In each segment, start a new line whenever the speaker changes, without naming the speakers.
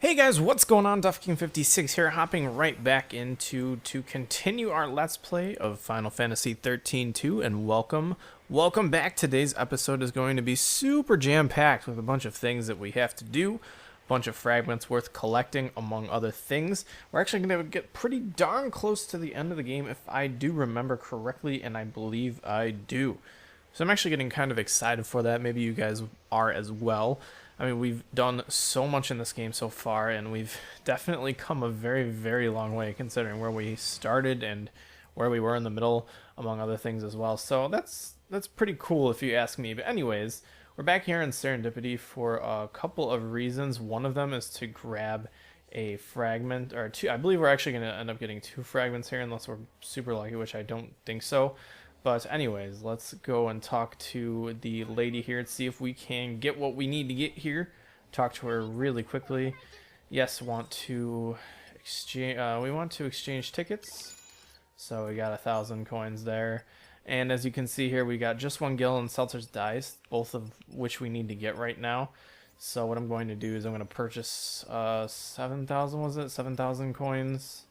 Hey guys, what's going on? DuffKing56 here, hopping right back into to continue our Let's Play of Final Fantasy XIII-2, and welcome back. Today's episode is going to be super jam-packed with a bunch of things that we have to do, a bunch of fragments worth collecting, among other things. We're actually going to get pretty darn close to the end of the game, if I do remember correctly, and I believe I do. So I'm actually getting kind of excited for that. Maybe you guys are as well. I mean, we've done so much in this game so far, and we've definitely come a very, very long way considering where we started and where we were in the middle, among other things as well. So that's pretty cool if you ask me. But anyways, we're back here in Serendipity for a couple of reasons. One of them is to grab a fragment, or two. I believe we're actually going to end up getting 2 fragments here, unless we're super lucky, which I don't think so. But anyways, let's go and talk to the lady here and see if we can get what we need to get here. Talk to her really quickly. Yes, want to exchange. We want to exchange tickets. So we got 1,000 coins there. And as you can see here, we got just 1 gil and Seltzer's dice, both of which we need to get right now. So what I'm going to do is I'm going to purchase 7,000. Was it 7,000 coins?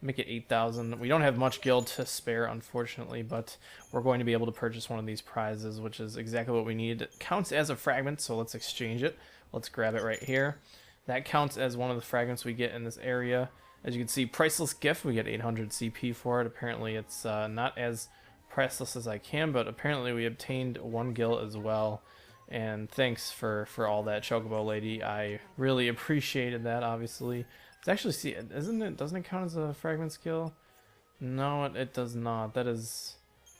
Make it 8,000. We don't have much gil to spare, unfortunately, but we're going to be able to purchase one of these prizes, which is exactly what we need. It counts as a fragment, so let's exchange it. Let's grab it right here. That counts as one of the fragments we get in this area. As you can see, priceless gift. We get 800 CP for it. Apparently, it's not as priceless as I can, but apparently we obtained 1 gil as well. And thanks for all that, Chocobo lady. I really appreciated that, obviously. It's actually, see, doesn't it count as a fragment skill? No, it does not. That is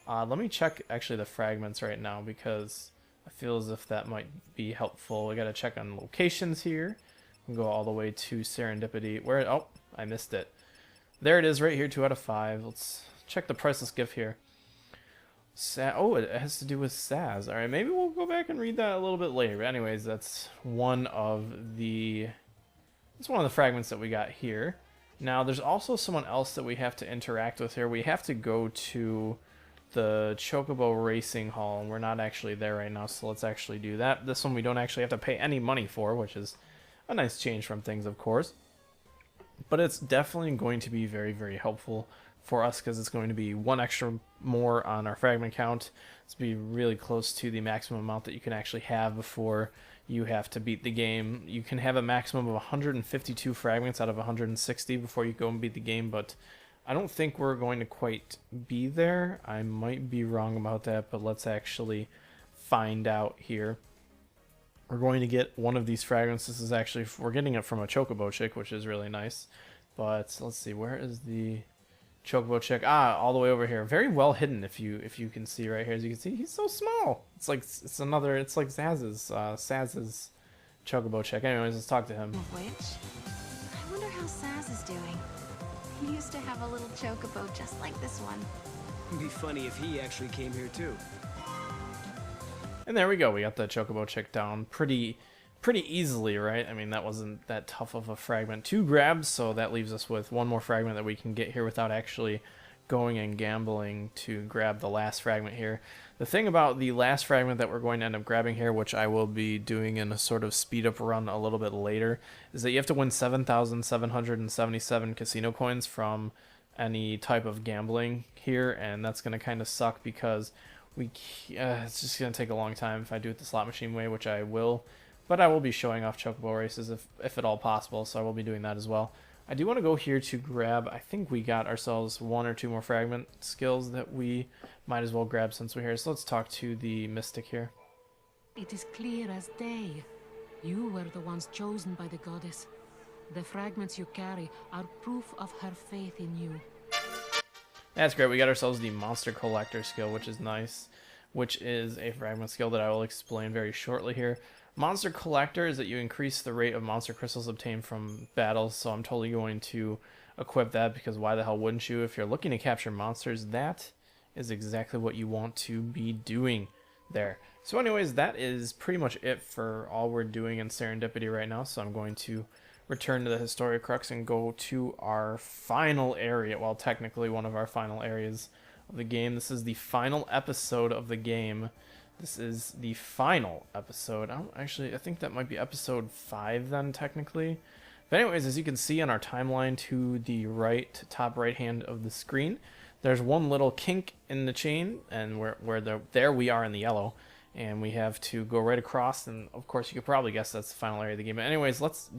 let me check actually the fragments right now, because I feel as if that might be helpful. We gotta check on locations here. We'll go all the way to Serendipity. Where? Oh, I missed it. There it is, right here, 2 out of 5. Let's check the priceless gift here. Oh, it has to do with Saz. All right, maybe we'll go back and read that a little bit later. But anyways, that's one of the fragments that we got here. Now, there's also someone else that we have to interact with here. We have to go to the Chocobo Racing Hall, and we're not actually there right now, so let's actually do that. This one we don't actually have to pay any money for, which is a nice change from things, of course. But it's definitely going to be very, very helpful for us, because it's going to be 1 extra more on our fragment count. It's be really close to the maximum amount that you can actually have before you have to beat the game. You can have a maximum of 152 fragments out of 160 before you go and beat the game, but I don't think we're going to quite be there. I might be wrong about that, but let's actually find out here. We're going to get one of these fragments. This is actually, we're getting it from a Chocobochick, which is really nice. But let's see, where is the Chocobochick? Ah, all the way over here. Very well hidden, if you can see right here. As you can see, he's so small. It's like it's like Saz's Chocobochick. Anyways, let's talk to him.
Which? I wonder how Saz is doing. He used to have a little chocobo just like this one.
It'd be funny if he actually came here too.
And there we go. We got the Chocobochick down pretty easily, right? I mean, that wasn't that tough of a fragment to grab, so that leaves us with 1 more fragment that we can get here without actually going and gambling to grab the last fragment here. The thing about the last fragment that we're going to end up grabbing here, which I will be doing in a sort of speed up run a little bit later, is that you have to win 7,777 casino coins from any type of gambling here, and that's going to kind of suck because it's just going to take a long time if I do it the slot machine way, which I will. But I will be showing off Chocobo races if at all possible, so I will be doing that as well. I do want to go here to grab, I think we got ourselves 1 or 2 more fragment skills that we might as well grab since we're here. So let's talk to the Mystic here.
It is clear as day. You were the ones chosen by the goddess. The fragments you carry are proof of her faith in you.
That's great. We got ourselves the Monster Collector skill, which is nice, which is a fragment skill that I will explain very shortly here. Monster Collector is that you increase the rate of monster crystals obtained from battles, so I'm totally going to equip that, because why the hell wouldn't you? If you're looking to capture monsters, that is exactly what you want to be doing there. So anyways, that is pretty much it for all we're doing in Serendipity right now, so I'm going to return to the Historia Crux and go to our final area, well, technically one of our final areas of the game. This is the final episode of the game. This is the final episode. I think that might be episode 5 then, technically. But anyways, as you can see on our timeline to the right, top right hand of the screen, there's one little kink in the chain, and there we are in the yellow, and we have to go right across. And of course, you could probably guess that's the final area of the game. But anyways, let's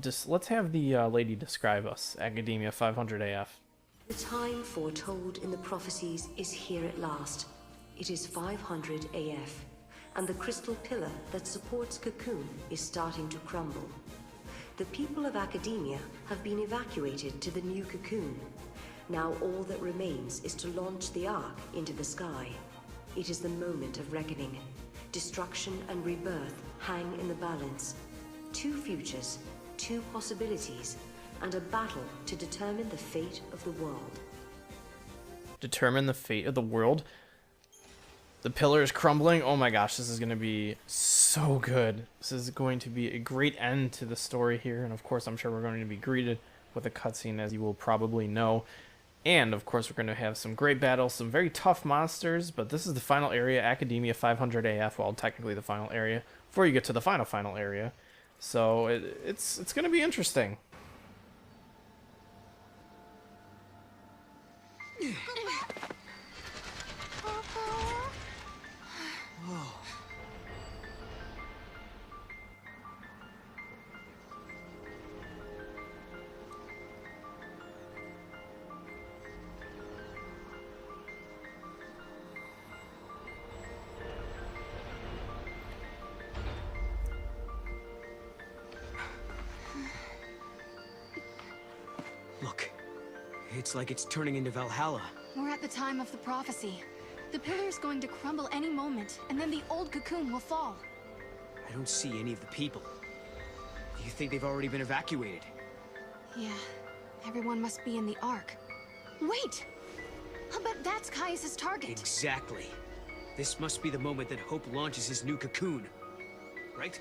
have the lady describe us. Academia 500 AF.
The time foretold in the prophecies is here at last. It is 500 AF, and the crystal pillar that supports Cocoon is starting to crumble. The people of Academia have been evacuated to the new Cocoon. Now all that remains is to launch the Ark into the sky. It is the moment of reckoning. Destruction and rebirth hang in the balance. Two futures, two possibilities, and a battle to determine the fate of the world.
Determine the fate of the world? The pillar is crumbling. Oh my gosh, this is going to be so good. This is going to be a great end to the story here. And of course, I'm sure we're going to be greeted with a cutscene, as you will probably know. And of course, we're going to have some great battles, some very tough monsters. But this is the final area, Academia 500 AF. Well, technically the final area before you get to the final area. So it's going to be interesting.
Look, it's like it's turning into Valhalla.
We're at the time of the prophecy. The pillar's going to crumble any moment, and then the old Cocoon will fall.
I don't see any of the people. Do you think they've already been evacuated?
Yeah, everyone must be in the Ark. Wait! I'll bet that's Caius' target.
Exactly. This must be the moment that Hope launches his new Cocoon. Right?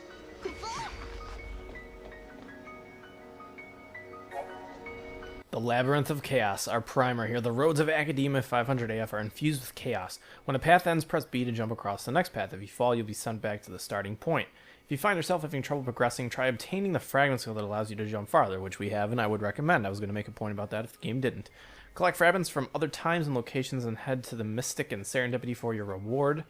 The Labyrinth of Chaos, our primer here. The roads of Academia 500 AF are infused with chaos. When a path ends, press B to jump across the next path. If you fall, you'll be sent back to the starting point. If you find yourself having trouble progressing, try obtaining the fragment skill that allows you to jump farther, which we have, and I would recommend. I was going to make a point about that if the game didn't. Collect fragments from other times and locations and head to the Mystic and Serendipity for your reward.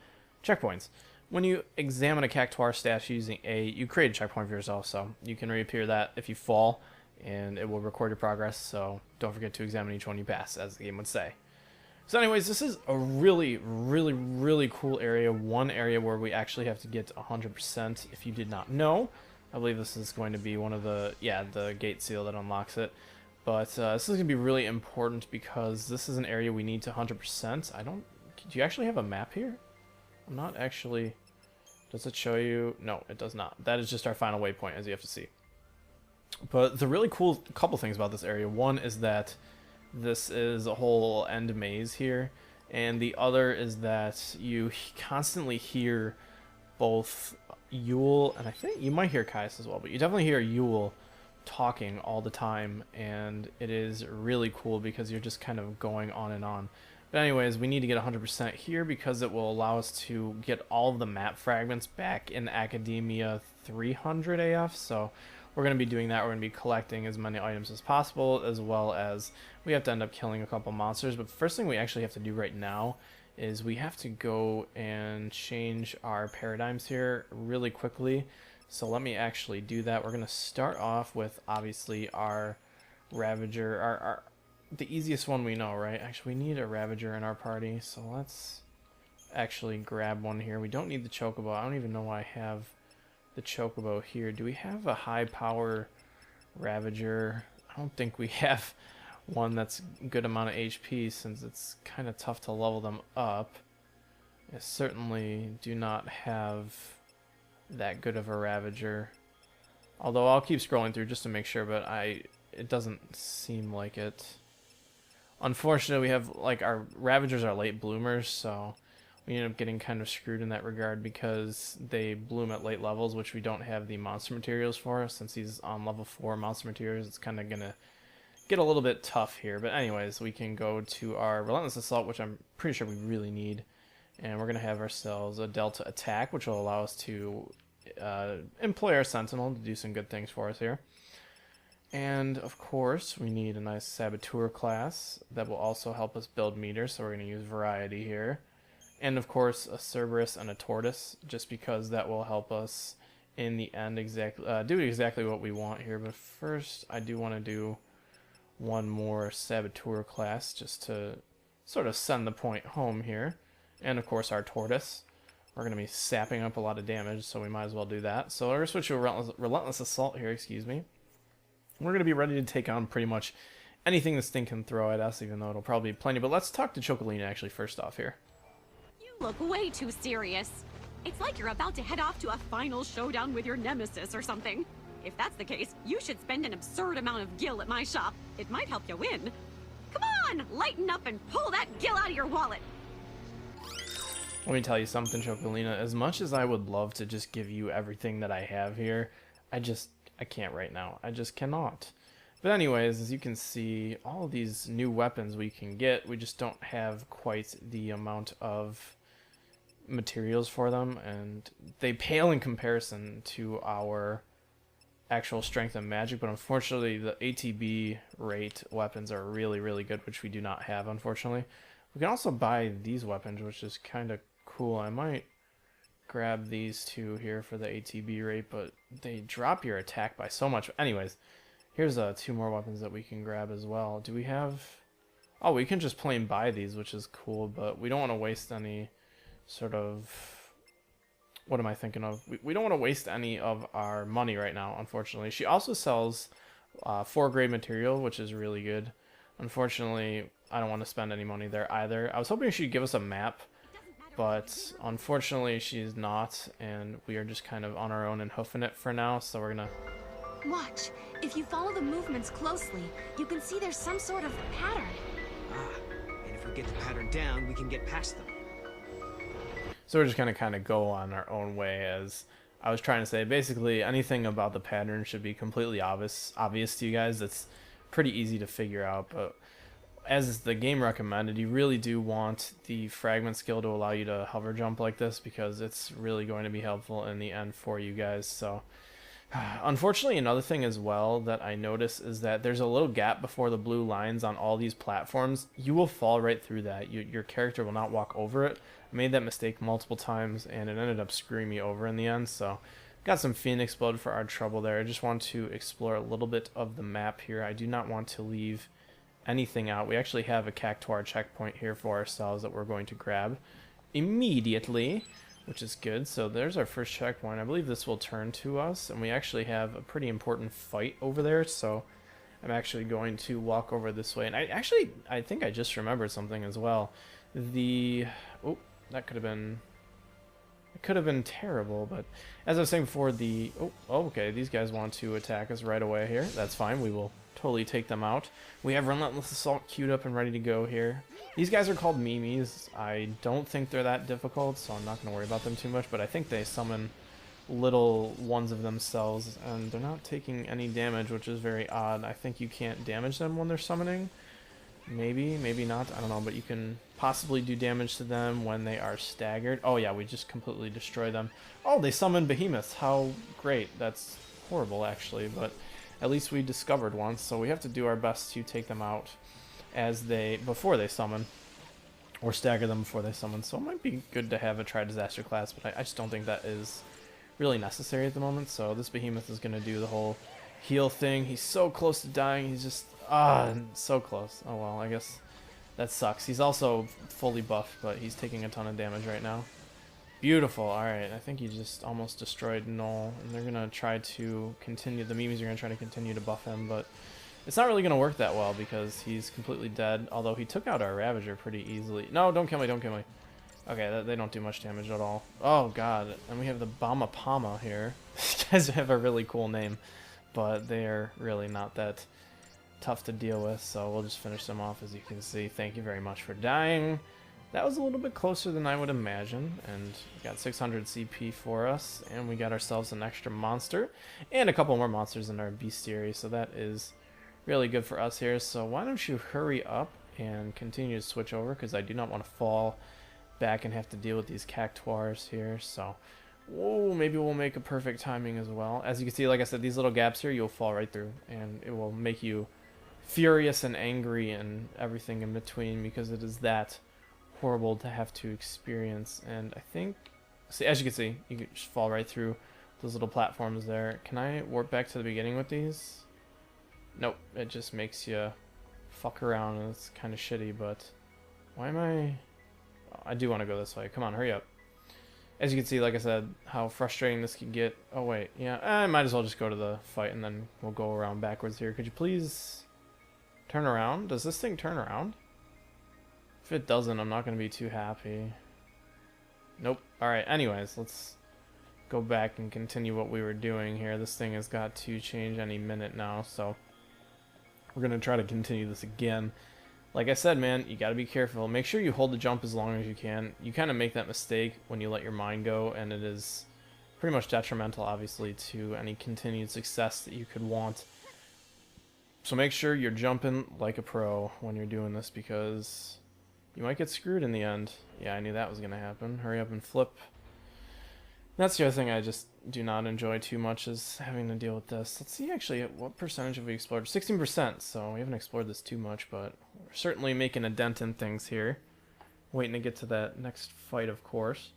Checkpoints. When you examine a Cactuar stash using A, you create a checkpoint for yourself, so you can reappear that if you fall, and it will record your progress, so don't forget to examine each one you pass, as the game would say. So anyways, this is a really, really, really cool area. One area where we actually have to get 100%. If you did not know, I believe this is going to be one of the gate seal that unlocks it. But this is going to be really important because this is an area we need to 100%. Do you actually have a map here? I'm not actually... Does it show you? No, it does not. That is just our final waypoint, as you have to see. But the really cool couple things about this area, one is that this is a whole end maze here, and the other is that you constantly hear both Yule, and I think you might hear Caius as well, but you definitely hear Yule talking all the time, and it is really cool because you're just kind of going on and on. But anyways, we need to get 100% here because it will allow us to get all of the map fragments back in Academia 300 AF, so we're going to be doing that. We're going to be collecting as many items as possible, as well as we have to end up killing a couple monsters. But the first thing we actually have to do right now is we have to go and change our paradigms here really quickly. So let me actually do that. We're going to start off with, obviously, our Ravager, the easiest one we know, right? Actually, we need a Ravager in our party, so let's actually grab one here. We don't need the Chocobo. I don't even know why I have the Chocobo here. Do we have a high power Ravager? I don't think we have one that's a good amount of HP since it's kind of tough to level them up. I certainly do not have that good of a Ravager. Although I'll keep scrolling through just to make sure, but it doesn't seem like it. Unfortunately, we have, like, our Ravagers are late bloomers, so we end up getting kind of screwed in that regard because they bloom at late levels, which we don't have the monster materials for. Since he's on level 4 monster materials, it's kind of going to get a little bit tough here. But anyways, we can go to our Relentless Assault, which I'm pretty sure we really need. And we're going to have ourselves a Delta Attack, which will allow us to employ our Sentinel to do some good things for us here. And of course, we need a nice Saboteur class that will also help us build meters, so we're going to use Variety here. And of course, a Cerberus and a Tortoise, just because that will help us in the end do exactly what we want here. But first, I do want to do one more Saboteur class, just to sort of send the point home here. And of course, our Tortoise. We're going to be sapping up a lot of damage, so we might as well do that. So we're going to switch to a Relentless Assault here, excuse me. We're going to be ready to take on pretty much anything this thing can throw at us, even though it'll probably be plenty. But let's talk to Chocolina actually first off here.
You look way too serious. It's like you're about to head off to a final showdown with your nemesis or something. If that's the case, you should spend an absurd amount of gil at my shop. It might help you win. Come on, lighten up and pull that gil out of your wallet.
Let me tell you something, Chocolina. As much as I would love to just give you everything that I have here, I can't right now. I just cannot. But anyways, as you can see, all of these new weapons we can get, we just don't have quite the amount of materials for them, and they pale in comparison to our actual strength and magic. But unfortunately, the ATB rate weapons are really, really good, which we do not have, unfortunately. We can also buy these weapons, which is kind of cool. I might grab these two here for the ATB rate, but they drop your attack by so much. Anyways, here's two more weapons that we can grab as well. Do we have... Oh, we can just plain buy these, which is cool, but we don't want to waste any sort of... What am I thinking of? We don't want to waste any of our money right now, unfortunately. She also sells 4-grade material, which is really good. Unfortunately, I don't want to spend any money there either. I was hoping she'd give us a map, but unfortunately she's not, and we are just kind of on our own and hoofing it for now, so we're gonna...
Watch. If you follow the movements closely, you can see there's some sort of pattern.
Ah, and if we get the pattern down, we can get past them.
So we're just gonna kind of go on our own way, as I was trying to say. Basically, anything about the pattern should be completely obvious to you guys. It's pretty easy to figure out, but as the game recommended, you really do want the fragment skill to allow you to hover jump like this, because it's really going to be helpful in the end for you guys. So unfortunately, another thing as well that I notice is that there's a little gap before the blue lines on all these platforms. You will fall right through that. Your character will not walk over it. I made that mistake multiple times, and it ended up screwing me over in the end. So got some Phoenix blood for our trouble there. I just want to explore a little bit of the map here. I do not want to leave anything out. We actually have a Cactuar checkpoint here for ourselves that we're going to grab immediately, which is good. So there's our first checkpoint. I believe this will turn to us, and we actually have a pretty important fight over there, so I'm actually going to walk over this way. And I think I just remembered something as well. Oh, that could have been... It could have been terrible, but as I was saying before, okay, these guys want to attack us right away here. That's fine. We will totally take them out. We have Relentless Assault queued up and ready to go here. These guys are called Mimis. I don't think they're that difficult, so I'm not going to worry about them too much, but I think they summon little ones of themselves, and they're not taking any damage, which is very odd. I think you can't damage them when they're summoning. Maybe, maybe not, I don't know, but you can possibly do damage to them when they are staggered. Oh yeah, we just completely destroy them. Oh, they summoned behemoths. How great. That's horrible, actually, but at least we discovered one, so we have to do our best to take them out before they summon, or stagger them before they summon. So it might be good to have a Tri-Disaster class, but I just don't think that is really necessary at the moment. So this behemoth is going to do the whole heal thing. He's so close to dying. He's just so close. Oh well, I guess that sucks. He's also fully buffed, but he's taking a ton of damage right now. Beautiful. Alright, I think he just almost destroyed Null, and they're gonna try to continue, the Mimis are gonna try to continue to buff him, but it's not really gonna work that well because he's completely dead, although he took out our Ravager pretty easily. No, don't kill me, don't kill me. Okay, they don't do much damage at all. Oh god, and we have the Bama here. These guys have a really cool name, but they're really not that tough to deal with, so we'll just finish them off. As you can see, thank you very much for dying. That was a little bit closer than I would imagine, and we got 600 CP for us, and we got ourselves an extra monster and a couple more monsters in our bestiary, so that is really good for us here. So why don't you hurry up and continue to switch over, because I do not want to fall back and have to deal with these Cactuars here. So Whoa, maybe we'll make a perfect timing as well. As you can see, like I said, these little gaps here, you'll fall right through, and it will make you furious and angry and everything in between, because it is that horrible to have to experience. And I think, see, as you can see, you can just fall right through those little platforms there. Can I warp back to the beginning with these? Nope, it just makes you fuck around, and it's kind of shitty. But why am I... Oh, I do want to go this way. Come on, hurry up. As you can see, like I said, how frustrating this can get. Oh wait, yeah, I might as well just go to the fight, and then we'll go around backwards here. Could you please turn around? Does this thing turn around? If it doesn't, I'm not going to be too happy. Nope. Alright, anyways, let's go back and continue what we were doing here. This thing has got to change any minute now, so we're going to try to continue this again. Like I said, man, you got to be careful. Make sure you hold the jump as long as you can. You kind of make that mistake when you let your mind go, and it is pretty much detrimental, obviously, to any continued success that you could want. So make sure you're jumping like a pro when you're doing this, because you might get screwed in the end. Yeah, I knew that was going to happen. Hurry up and flip. That's the other thing I just do not enjoy too much, is having to deal with this. Let's see, actually, what percentage have we explored? 16%, so we haven't explored this too much, but we're certainly making a dent in things here. Waiting to get to that next fight, of course.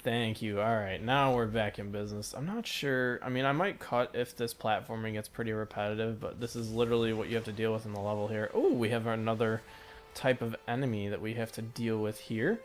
Thank you. Alright, now we're back in business. I'm not sure... I mean, I might cut if this platforming gets pretty repetitive, but this is literally what you have to deal with in the level here. Oh, we have another type of enemy that we have to deal with here.